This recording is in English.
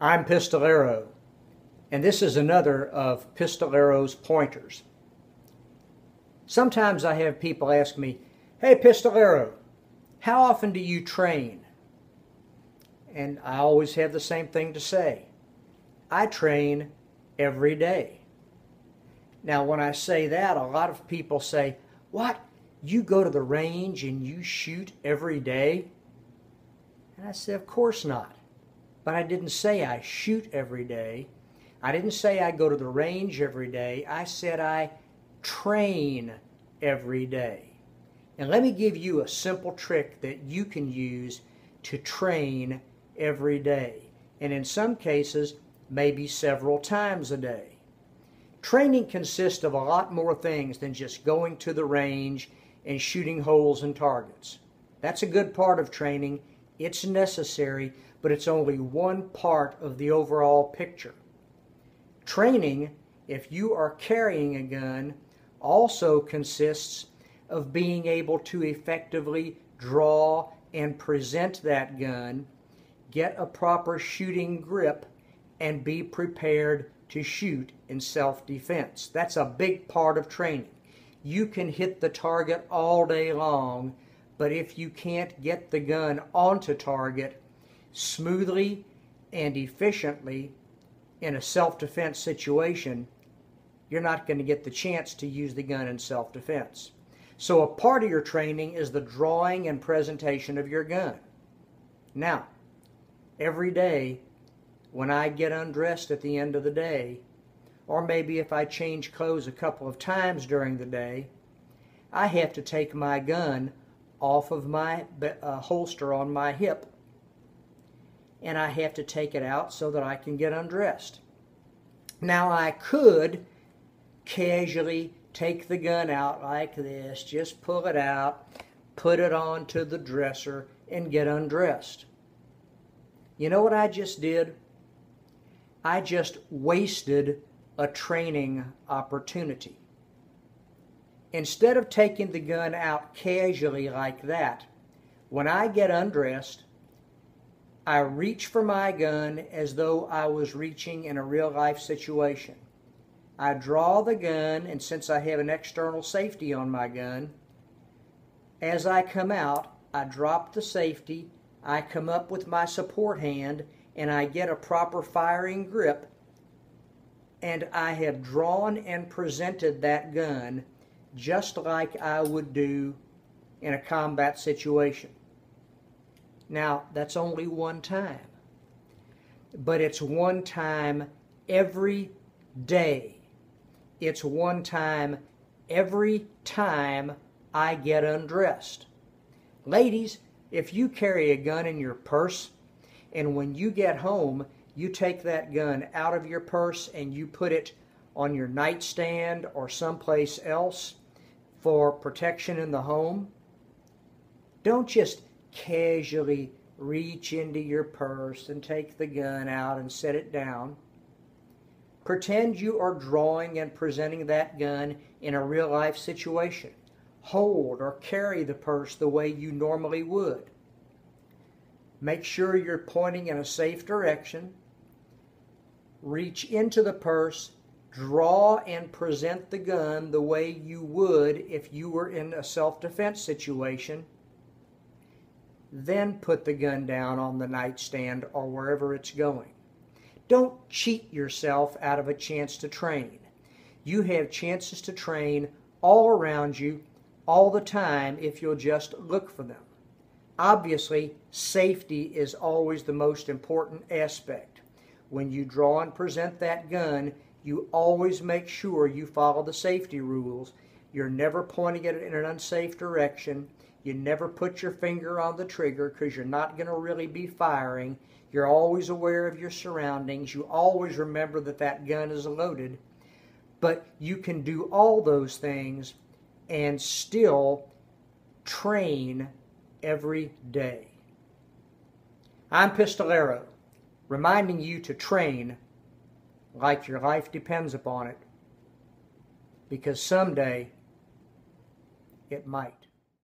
I'm Pistolero, and this is another of Pistolero's pointers. Sometimes I have people ask me, "Hey Pistolero, how often do you train?" And I always have the same thing to say. I train every day. Now when I say that, a lot of people say, "What? You go to the range and you shoot every day?" And I said, "Of course not. But I didn't say I shoot every day. I didn't say I go to the range every day. I said I train every day." And let me give you a simple trick that you can use to train every day. And in some cases, maybe several times a day. Training consists of a lot more things than just going to the range and shooting holes and targets. That's a good part of training. It's necessary, but it's only one part of the overall picture. Training, if you are carrying a gun, also consists of being able to effectively draw and present that gun, get a proper shooting grip, and be prepared to shoot in self-defense. That's a big part of training. You can hit the target all day long, but if you can't get the gun onto target smoothly and efficiently in a self-defense situation, you're not going to get the chance to use the gun in self-defense. So a part of your training is the drawing and presentation of your gun. Now, every day when I get undressed at the end of the day, or maybe if I change clothes a couple of times during the day, I have to take my gun off of my holster on my hip, and I have to take it out so that I can get undressed. Now I could casually take the gun out like this, just pull it out, put it onto the dresser, and get undressed. You know what I just did? I just wasted a training opportunity. Instead of taking the gun out casually like that, when I get undressed, I reach for my gun as though I was reaching in a real-life situation. I draw the gun, and since I have an external safety on my gun, as I come out, I drop the safety, I come up with my support hand, and I get a proper firing grip, and I have drawn and presented that gun just like I would do in a combat situation. Now, that's only one time, but it's one time every day. It's one time every time I get undressed. Ladies, if you carry a gun in your purse, and when you get home, you take that gun out of your purse and you put it on your nightstand or someplace else for protection in the home, don't just casually reach into your purse and take the gun out and set it down. Pretend you are drawing and presenting that gun in a real-life situation. Hold or carry the purse the way you normally would. Make sure you're pointing in a safe direction. Reach into the purse, draw and present the gun the way you would if you were in a self-defense situation. Then put the gun down on the nightstand or wherever it's going. Don't cheat yourself out of a chance to train. You have chances to train all around you all the time if you'll just look for them. Obviously, safety is always the most important aspect. When you draw and present that gun, you always make sure you follow the safety rules. You're never pointing it in an unsafe direction. You never put your finger on the trigger because you're not going to really be firing. You're always aware of your surroundings. You always remember that that gun is loaded. But you can do all those things and still train every day. I'm Pistolero, reminding you to train like your life depends upon it, because someday it might.